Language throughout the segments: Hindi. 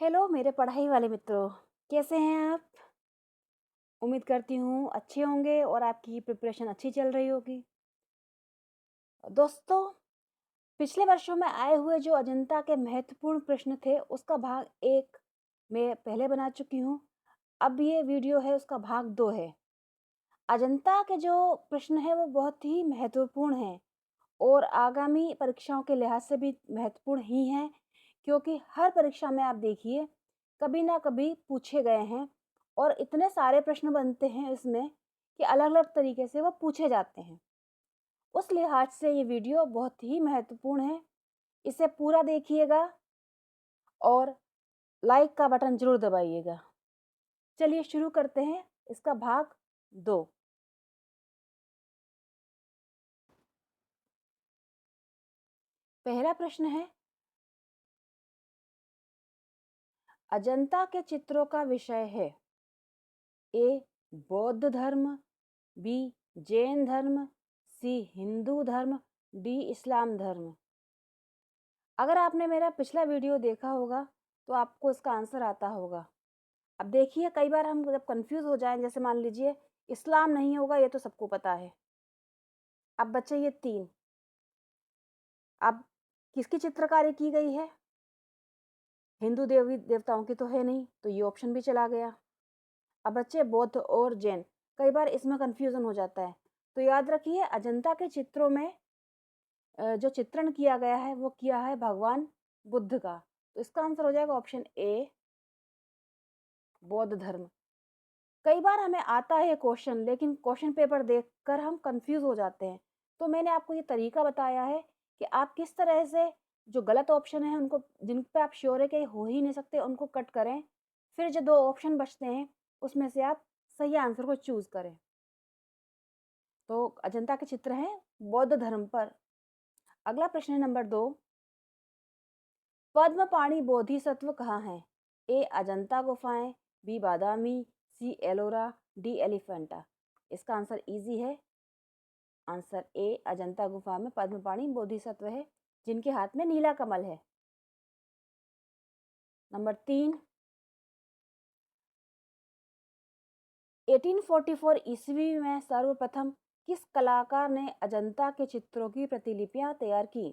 हेलो मेरे पढ़ाई वाले मित्रों, कैसे हैं आप? उम्मीद करती हूँ अच्छे होंगे और आपकी प्रिपरेशन अच्छी चल रही होगी। दोस्तों, पिछले वर्षों में आए हुए जो अजंता के महत्वपूर्ण प्रश्न थे, उसका भाग 1 मैं पहले बना चुकी हूँ। अब ये वीडियो है उसका भाग 2 है। अजंता के जो प्रश्न हैं वो बहुत ही महत्वपूर्ण हैं और आगामी परीक्षाओं के लिहाज से भी महत्वपूर्ण ही हैं, क्योंकि हर परीक्षा में आप देखिए कभी ना कभी पूछे गए हैं और इतने सारे प्रश्न बनते हैं इसमें कि अलग-अलग तरीके से वो पूछे जाते हैं। उस लिहाज से ये वीडियो बहुत ही महत्वपूर्ण है। इसे पूरा देखिएगा और लाइक का बटन ज़रूर दबाइएगा। चलिए शुरू करते हैं इसका भाग 2। पहला प्रश्न है, अजंता के चित्रों का विषय है ए बौद्ध धर्म, बी जैन धर्म, सी हिंदू धर्म, डी इस्लाम धर्म। अगर आपने मेरा पिछला वीडियो देखा होगा तो आपको इसका आंसर आता होगा। अब देखिए कई बार हम जब कंफ्यूज हो जाएं, जैसे मान लीजिए इस्लाम नहीं होगा, ये तो सबको पता है। अब बचे ये 3। अब किसकी चित्रकारी की गई है? हिंदू देवी देवताओं की तो है नहीं, तो ये ऑप्शन भी चला गया। अब बच्चे बौद्ध और जैन। कई बार इसमें कंफ्यूजन हो जाता है, तो याद रखिए अजंता के चित्रों में जो चित्रण किया गया है वो किया है भगवान बुद्ध का। तो इसका आंसर हो जाएगा ऑप्शन ए बौद्ध धर्म। कई बार हमें आता है क्वेश्चन, लेकिन क्वेश्चन पेपर देखकर हम कंफ्यूज हो जाते हैं। तो मैंने आपको ये तरीका बताया है कि आप किस तरह से जो गलत ऑप्शन है उनको, जिन पे आप श्योर है कि हो ही नहीं सकते, उनको कट करें। फिर जो 2 ऑप्शन बचते हैं उसमें से आप सही आंसर को चूज करें। तो अजंता के चित्र हैं बौद्ध धर्म पर। अगला प्रश्न है नंबर 2। पद्म पाणी बोधिसत्व कहाँ है? ए अजंता गुफाएं, बी बादामी, सी एलोरा, डी एलिफेंटा। इसका आंसर इजी है। आंसर ए अजंता गुफा में पद्म पाणी बोधिसत्व है, जिनके हाथ में नीला कमल है। नंबर 3। 1844 ईस्वी में सर्वप्रथम किस कलाकार ने अजंता के चित्रों की प्रतिलिपियां तैयार की?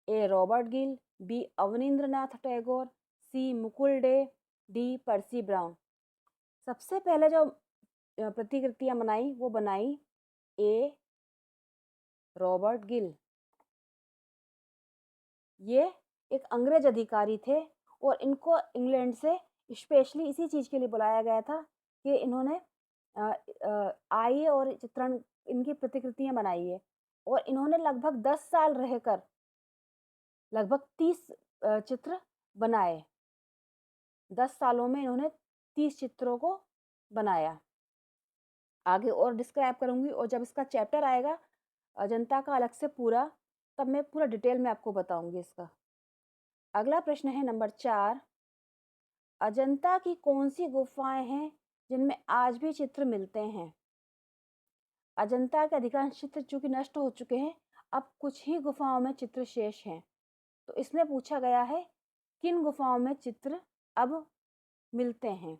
A Robert Gill, B Abanindranath Tagore, C Mukul Dey, D Percy Brown. सबसे पहले जो प्रतिकृतियां बनाई वो बनाई ए रॉबर्ट गिल। ये एक अंग्रेज अधिकारी थे और इनको इंग्लैंड से स्पेशली इसी चीज़ के लिए बुलाया गया था कि इन्होंने आइए और चित्रण इनकी प्रतिकृतियां बनाई है। और इन्होंने लगभग 10 साल रहकर लगभग 30 चित्र बनाए। 10 सालों में इन्होंने 30 चित्रों को बनाया। आगे और डिस्क्राइब करूंगी, और जब इसका चैप्टर आएगा अजंता का अलग से पूरा, तब मैं पूरा डिटेल में आपको बताऊंगी इसका। अगला प्रश्न है नंबर 4। अजंता की कौन सी गुफाएं हैं जिनमें आज भी चित्र मिलते हैं? अजंता के अधिकांश चित्र चूंकि नष्ट हो चुके हैं, अब कुछ ही गुफाओं में चित्र शेष हैं। तो इसमें पूछा गया है किन गुफाओं में चित्र अब मिलते हैं।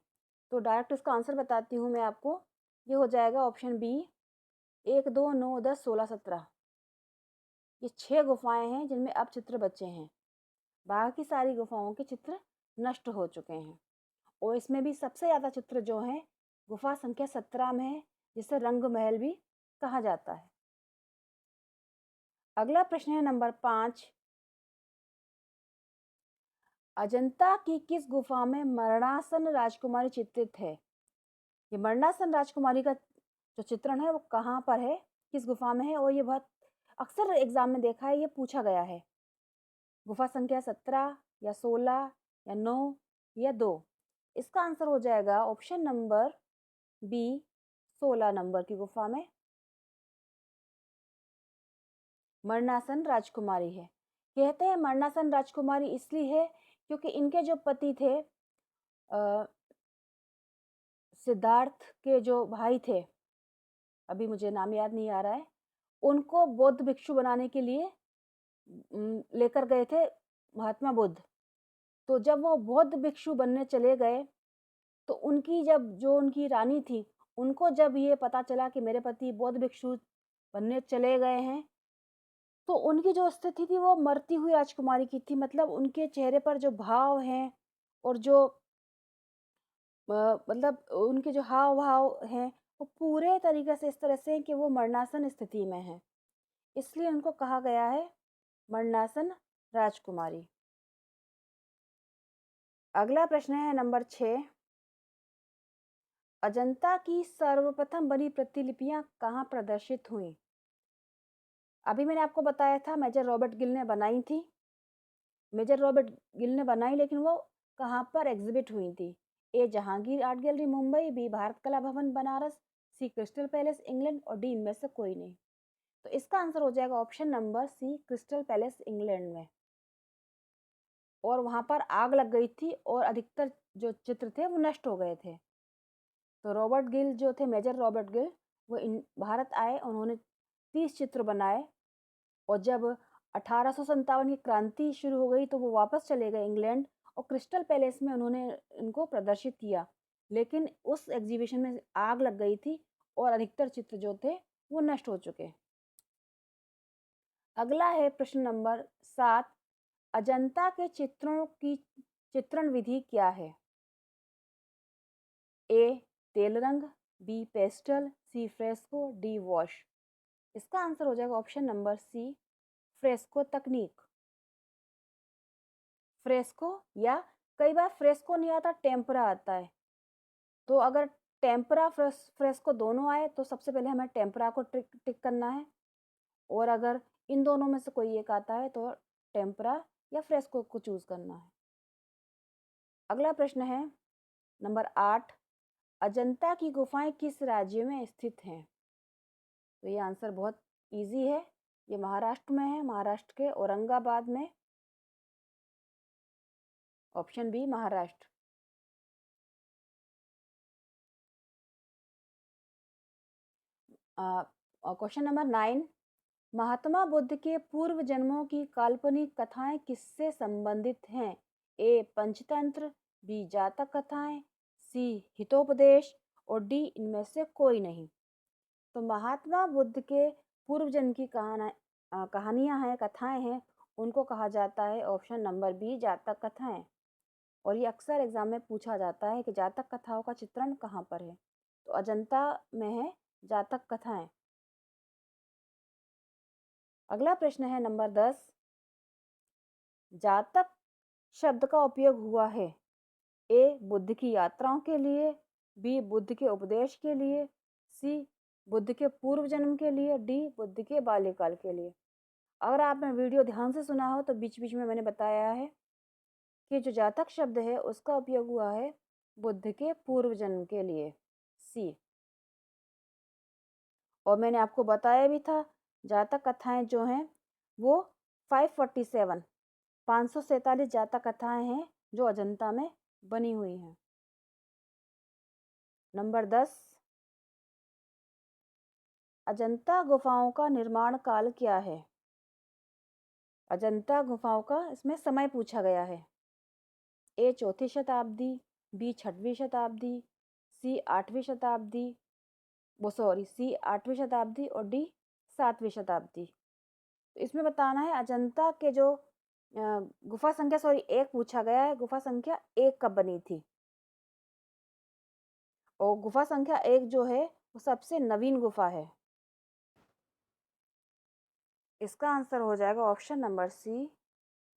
तो डायरेक्ट इसका आंसर बताती हूँ मैं आपको। ये हो जाएगा ऑप्शन बी 1, 2, 9, 10, 16, 17। ये 6 गुफाएं हैं जिनमें अब चित्र बचे हैं। बाकी सारी गुफाओं के चित्र नष्ट हो चुके हैं। और इसमें भी सबसे ज़्यादा चित्र जो हैं गुफा संख्या 17 में है, जिसे रंग महल भी कहा जाता है। अगला प्रश्न है नंबर 5। अजंता की किस गुफा में मरणासन राजकुमारी चित्रित है? ये मरणासन राजकुमारी का जो चित्रण है वो कहाँ पर है, किस गुफा में है? और ये बहुत अक्सर एग्जाम में देखा है, ये पूछा गया है। गुफा संख्या 17 या 16 या 9 या 2। इसका आंसर हो जाएगा ऑप्शन नंबर बी 16 नंबर की गुफा में मरणासन राजकुमारी है। कहते हैं मरणासन राजकुमारी इसलिए है क्योंकि इनके जो पति थे सिद्धार्थ के जो भाई थे, अभी मुझे नाम याद नहीं आ रहा है, उनको बौद्ध भिक्षु बनाने के लिए लेकर गए थे महात्मा बुद्ध। तो जब वो बौद्ध भिक्षु बनने चले गए, तो उनकी रानी थी, उनको जब ये पता चला कि मेरे पति बौद्ध भिक्षु बनने चले गए हैं, तो उनकी जो स्थिति थी वो मरती हुई राजकुमारी की थी। मतलब उनके चेहरे पर जो भाव हैं और जो मतलब उनके जो हाव-भाव हैं, वो पूरे तरीके से इस तरह से हैं कि वो मरणासन स्थिति में हैं। इसलिए उनको कहा गया है मरणासन राजकुमारी। अगला प्रश्न है नंबर 6। अजंता की सर्वप्रथम बनी प्रतिलिपियां कहाँ प्रदर्शित हुईं? अभी मैंने आपको बताया था मेजर रॉबर्ट गिल ने बनाई थी। मेजर रॉबर्ट गिल ने बनाई, लेकिन वो कहाँ पर एग्जिबिट हुई थी? A Jahangir art gallery Mumbai, B Bharat Kala Bhavan Banaras, C Crystal Palace England और डी इनमें से कोई नहीं। तो इसका आंसर हो जाएगा option number C, Crystal Palace England में। और वहां पर आग लग गई थी और अधिकतर जो चित्र थे वो नष्ट हो गए थे। तो रॉबर्ट गिल जो थे, मेजर रॉबर्ट गिल, वो भारत आए, उन्होंने 30 चित्र बनाए। और जब 1857 की क्रांति शुरू हो गई तो वो वापस चले गए इंग्लैंड और क्रिस्टल पैलेस में उन्होंने इनको प्रदर्शित किया। लेकिन उस एग्जीबिशन में आग लग गई थी और अधिकतर चित्र जो थे वो नष्ट हो चुके। अगला है प्रश्न नंबर 7। अजंता के चित्रों की चित्रण विधि क्या है? ए तेल रंग, बी पेस्टल, सी फ्रेस्को, डी वॉश। इसका आंसर हो जाएगा ऑप्शन नंबर सी, फ्रेस्को तकनीक। फ्रेस्को, या कई बार फ्रेस्को नहीं आता, टेम्परा आता है। तो अगर टेम्परा फ्रेस्को दोनों आए तो सबसे पहले हमें टेम्परा को टिक करना है। और अगर इन दोनों में से कोई एक आता है तो टेम्परा या फ्रेस्को को चूज करना है। अगला प्रश्न है नंबर 8। अजंता की गुफाएं किस राज्य में स्थित हैं? तो ये आंसर बहुत इजी है, ये महाराष्ट्र में है, महाराष्ट्र के औरंगाबाद में। Option B Maharashtra. Question number 9। Mahatma Buddha के पूर्व जन्मों की काल्पनिक कथाएं किससे संबंधित हैं? ए पंचतंत्र, बी जातक कथाएं, सी हितोपदेश और डी इनमें से कोई नहीं। तो महात्मा बुद्ध के पूर्व जन्म की कहानियां हैं, कथाएं हैं, उनको कहा जाता है ऑप्शन नंबर बी जातक कथाएं। और ये अक्सर एग्जाम में पूछा जाता है कि जातक कथाओं का चित्रण कहाँ पर है? तो अजंता में है जातक कथाएं। अगला प्रश्न है नंबर 10। जातक शब्द का उपयोग हुआ है ए बुद्ध की यात्राओं के लिए, बी बुद्ध के उपदेश के लिए, सी बुद्ध के पूर्व जन्म के लिए, डी बुद्ध के बाल्यकाल के लिए। अगर आपने वीडियो ध्यान से सुना हो तो बीच बीच में मैंने बताया है कि जो जातक शब्द है उसका उपयोग हुआ है बुद्ध के पूर्व जन्म के लिए, सी। और मैंने आपको बताया भी था जातक कथाएं जो हैं वो 547 547 जातक कथाएं हैं जो अजंता में बनी हुई हैं। नंबर 10। अजंता गुफाओं का निर्माण काल क्या है? अजंता गुफाओं का इसमें समय पूछा गया है। ए चौथी शताब्दी, बी छठवीं शताब्दी, सी आठवीं शताब्दी, सी आठवीं शताब्दी और डी सातवीं शताब्दी। तो इसमें बताना है अजंता के जो गुफा संख्या, सॉरी एक पूछा गया है, गुफा संख्या एक कब बनी थी? और गुफा संख्या एक जो है वो सबसे नवीन गुफा है। इसका आंसर हो जाएगा option number C,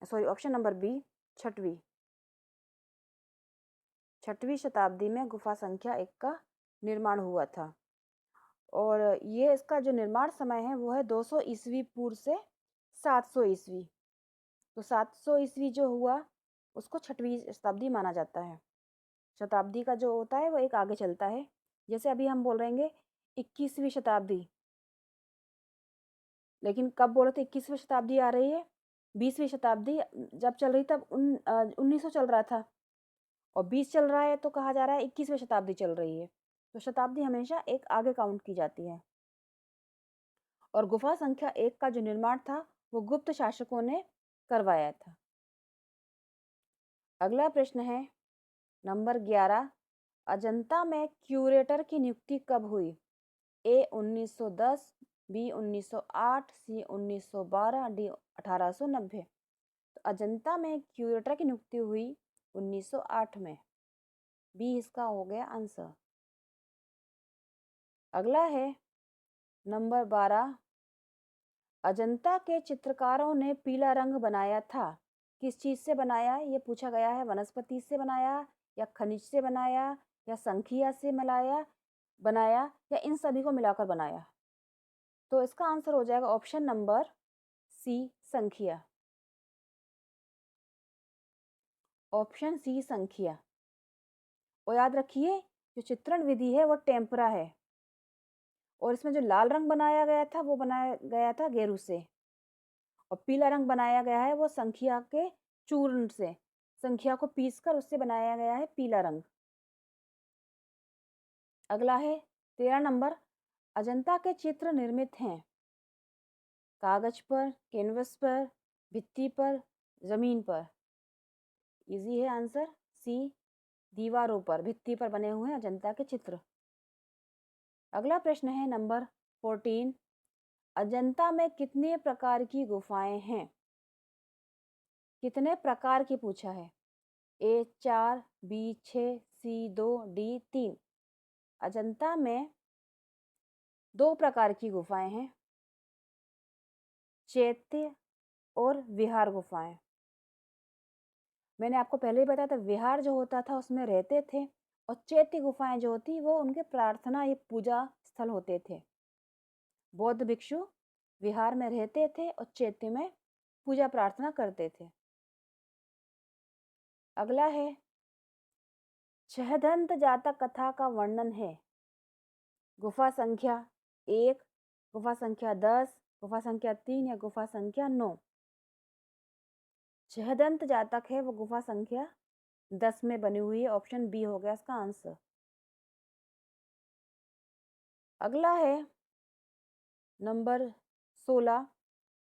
sorry option number B, छठवीं। छठवीं शताब्दी में गुफा संख्या एक का निर्माण हुआ था। और ये इसका जो निर्माण समय है वो है 200 ईस्वी पूर्व से 700 ईस्वी। तो 700 ईस्वी जो हुआ उसको छठवीं शताब्दी माना जाता है। शताब्दी का जो होता है वो एक आगे चलता है। जैसे अभी हम बोल रहे हैं 21वीं शताब्दी, लेकिन कब बोले तो 21वीं शताब्दी आ रही है, 20वीं शताब्दी जब चल रही तब 1900 चल रहा था, और 20 चल रहा है तो कहा जा रहा है 21वीं शताब्दी चल रही है। तो शताब्दी हमेशा एक आगे काउंट की जाती है। और गुफा संख्या एक का जो निर्माण था वो गुप्त शासकों ने करवाया था। अगला प्रश्न है नंबर 11, अजंता में क्यूरेटर की नियुक्ति कब हुई? ए 1910, बी 1908, सी 1912, डी 1890। तो अजंता में क्यूरेटर की नियुक्ति हुई 1908 में। बी इसका हो गया आंसर। अगला है नंबर 12, अजंता के चित्रकारों ने पीला रंग बनाया था, किस चीज से बनाया? ये पूछा गया है। वनस्पति से बनाया, या खनिज से बनाया, या संखिया से मिलाया बनाया, या इन सभी को मिलाकर बनाया? तो इसका आंसर हो जाएगा ऑप्शन नंबर सी, संखिया। ऑप्शन सी, संखिया। और याद रखिए जो चित्रण विधि है वो टेम्परा है, और इसमें जो लाल रंग बनाया गया था वो बनाया गया था गेरू से, और पीला रंग बनाया गया है वो संखिया के चूर्ण से। संखिया को पीसकर उससे बनाया गया है पीला रंग। अगला है 13 नंबर, अजंता के चित्र निर्मित हैं कागज पर, कैनवस पर, भित्ति पर, जमीन पर? इजी है आंसर सी, दीवारों पर, भित्ति पर बने हुए हैं अजंता के चित्र। अगला प्रश्न है नंबर 14, अजंता में कितने प्रकार की गुफाएं हैं? कितने प्रकार की पूछा है? ए 4, बी 6, सी 2, डी 3। अजंता में 2 प्रकार की गुफाएं हैं, चैत्य और विहार गुफाएं। मैंने आपको पहले ही बताया था, विहार जो होता था उसमें रहते थे, और चैत्य गुफाएं जो होती वो उनके प्रार्थना या पूजा स्थल होते थे। बौद्ध भिक्षु विहार में रहते थे और चैत्य में पूजा प्रार्थना करते थे। अगला है छहदंत जातक कथा का वर्णन है गुफा संख्या 1, गुफा संख्या 10, गुफा संख्या 3, या गुफा संख्या 9? छहदंत जातक है वो गुफा संख्या 10 में बनी हुई है। ऑप्शन बी हो गया इसका आंसर। अगला है नंबर 16,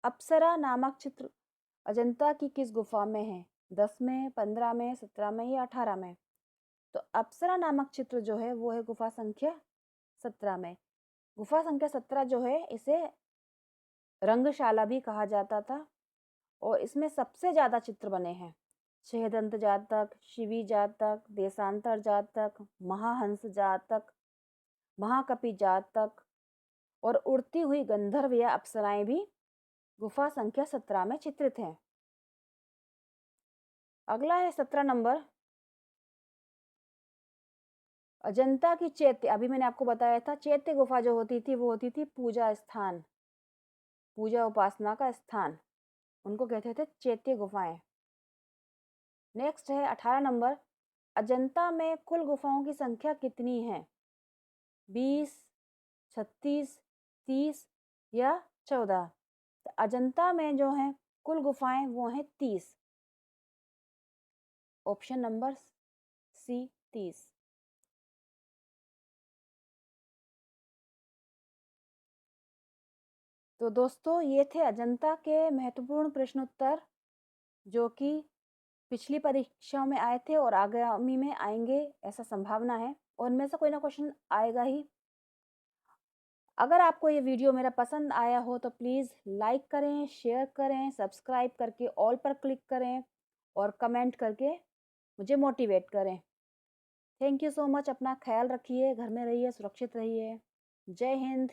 अप्सरा नामक चित्र अजंता की किस गुफा में है? 10 में, 15 में, 17 में, या 18 में? तो अप्सरा नामक चित्र जो है वो है गुफा संख्या 17 में। गुफा संख्या 17 जो है इसे रंगशाला भी कहा जाता था, और इसमें सबसे ज्यादा चित्र बने हैं। छहदंत जातक, शिवी जातक, देशांतर जातक, महाहंस जातक, महाकपि जातक, और उड़ती हुई गंधर्व या अप्सराएं भी गुफा संख्या 17 में चित्रित हैं। अगला है 17 नंबर, अजंता की चैत्य, अभी मैंने आपको बताया था चैत्य गुफा जो होती थी वो होती थी पूजा स्थान, पूजा उपासना का स्थान, उनको कहते थे चैत्य गुफाएं। नेक्स्ट है 18 नंबर, अजंता में कुल गुफाओं की संख्या कितनी है? 20, 36, 30, या 14? तो अजंता में जो है कुल गुफाएं वो हैं 30। Option number C, 30। तो दोस्तों ये थे अजंता के महत्वपूर्ण प्रश्नोत्तर, जो कि पिछली परीक्षाओं में आए थे और आगामी में आएंगे ऐसा संभावना है, और उनमें से कोई ना क्वेश्चन आएगा ही। अगर आपको ये वीडियो मेरा पसंद आया हो तो प्लीज़ लाइक करें, शेयर करें, सब्सक्राइब करके ऑल पर क्लिक करें, और कमेंट करके मुझे मोटिवेट करें। Thank you so much. अपना ख्याल रखिए, घर में रहिए, सुरक्षित रहिए। जय हिंद।